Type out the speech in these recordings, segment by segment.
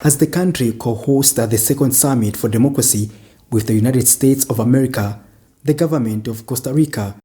As the country co-hosts the second summit for democracy with the United States of America, the government of Costa Rica,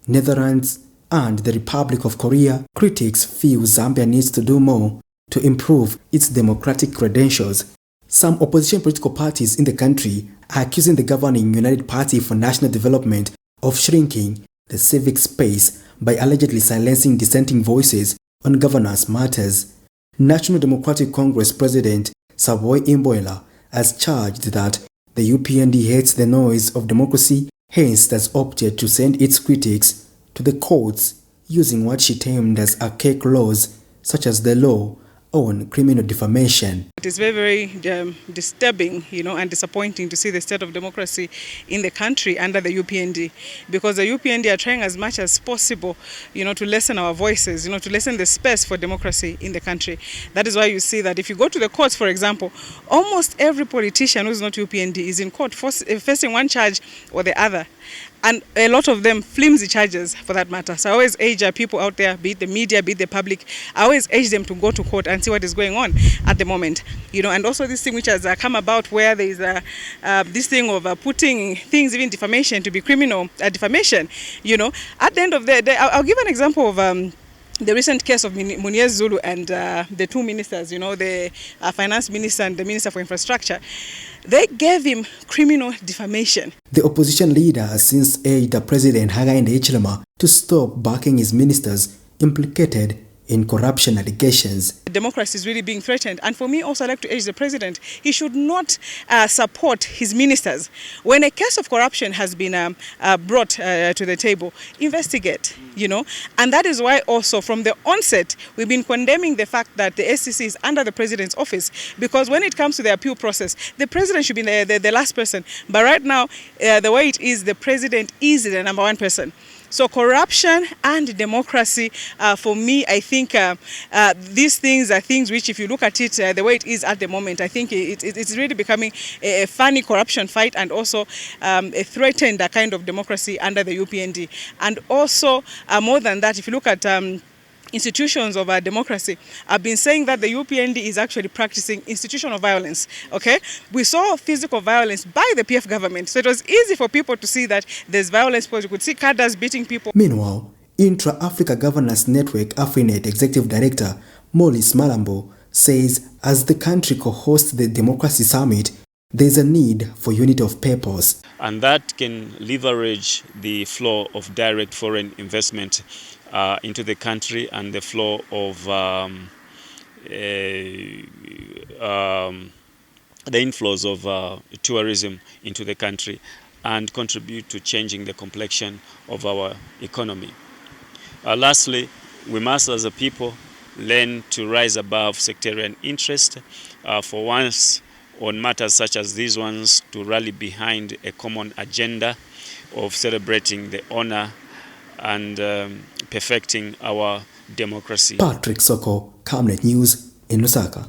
Netherlands, and the Republic of Korea, critics feel Zambia needs to do more to improve its democratic credentials. Some opposition political parties in the country are accusing the governing United Party for National Development of shrinking the civic space by allegedly silencing dissenting voices on governance matters. National Democratic Congress President Saboi Imboela has charged that the UPND hates the noise of democracy, hence has opted to send its critics to the courts using what she termed as archaic laws such as the law on criminal defamation. It is very, very disturbing, and disappointing to see the state of democracy in the country under the UPND, because the UPND are trying as much as possible, to lessen our voices, to lessen the space for democracy in the country. That is why you see that if you go to the courts, for example, almost every politician who is not UPND is in court facing one charge or the other. And a lot of them flimsy charges for that matter. So I always urge people out there, be it the media, be it the public, I always urge them to go to court and see what is going on at the moment. And also this thing which has come about where there is this thing of putting things, even defamation, to be criminal defamation. At the end of the day, I'll give an example of the recent case of Muniez Zulu and the two ministers, the finance minister and the minister for infrastructure. They gave him criminal defamation. The opposition leader has since urged the President Hakainde Hichilema to stop backing his ministers implicated in corruption allegations. Democracy is really being threatened, and for me also I'd like to urge the president, he should not support his ministers. When a case of corruption has been brought to the table, investigate, and that is why also from the onset we've been condemning the fact that the SCC is under the president's office, because when it comes to the appeal process, the president should be the last person, but right now the way it is, the president is the number one person. So corruption and democracy, for me, I think these things are things which, if you look at it the way it is at the moment, I think it's really becoming a funny corruption fight, and also a threatened kind of democracy under the UPND. And also, more than that, if you look at institutions of our democracy, I've been saying that the UPND is actually practicing institutional violence. Okay, we saw physical violence by the PF government, so it was easy for people to see that there's violence, because you could see cadres beating people. Meanwhile, Intra-Africa Governance Network Afrinet Executive Director Mollis Malambo says as the country co-hosts the Democracy Summit, there's a need for unity of purpose. And that can leverage the flow of direct foreign investment into the country, and the flow of the inflows of tourism into the country, and contribute to changing the complexion of our economy. Lastly, we must as a people learn to rise above sectarian interest, for once on matters such as these ones, to rally behind a common agenda of celebrating the honor and perfecting our democracy. Patrick Soko, Camnet News in Lusaka.